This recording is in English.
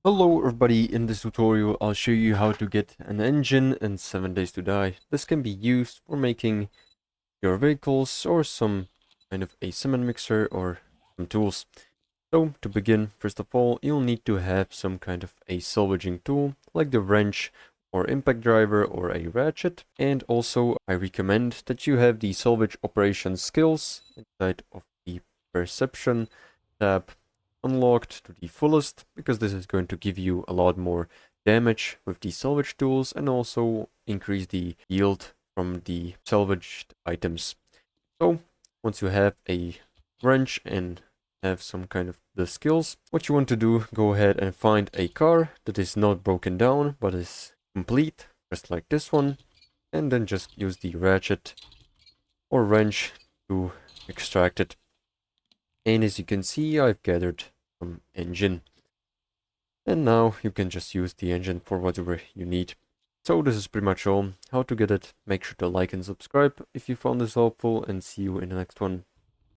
Hello everybody, in this tutorial I'll show you how to get an engine and 7 days to die. This can be used for making your vehicles or some kind of a cement mixer or some tools. So to begin, first of all, you'll need to have some kind of a salvaging tool like the wrench or impact driver or a ratchet. And also I recommend that you have the salvage operation skills inside of the perception tab unlocked to the fullest, because this is going to give you a lot more damage with the salvage tools and also increase the yield from the salvaged items. So once you have a wrench and have some kind of the skills, what you want to do, go ahead and find a car that is not broken down but is complete, just like this one, and then just use the ratchet or wrench to extract it. And as you can see, I've gathered some engine. And now you can just use the engine for whatever you need. So this is pretty much all. How to get it. Make sure to like and subscribe if you found this helpful, and see you in the next one.